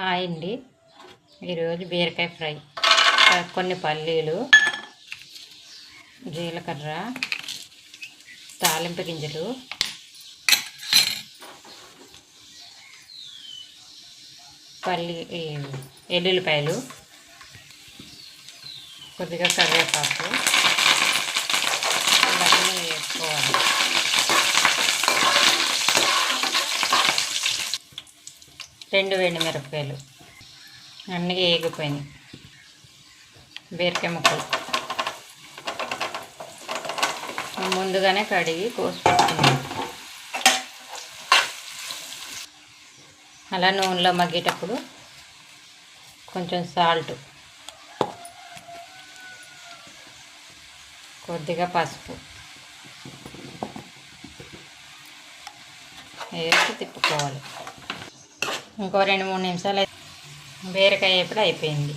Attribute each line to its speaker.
Speaker 1: Hi అండి. ఈరోజు బీరకాయ ఫ్రై. కొన్ని పల్లీలు, జీలకర్ర, తాలింపు గింజలు, ఎల్లుల్లిపాయలు, కొద్దిగా కరివేపాకు ఇవన్నీ వేసుకోవాలి. రెండు ఎండుమిరపకాయలు అన్నీ వేగిపోయినాయి. బీరకాయ ముక్కలు ముందుగానే కడిగి కోసి పెట్టుకున్నాం. అలా నూనెలో మగ్గేటప్పుడు కొంచెం సాల్ట్, కొద్దిగా పసుపు వేసి తిప్పుకోవాలి. ఇంకో 2-3 నిమిషాలు బీరకాయ ఎప్పుడు అయిపోయింది.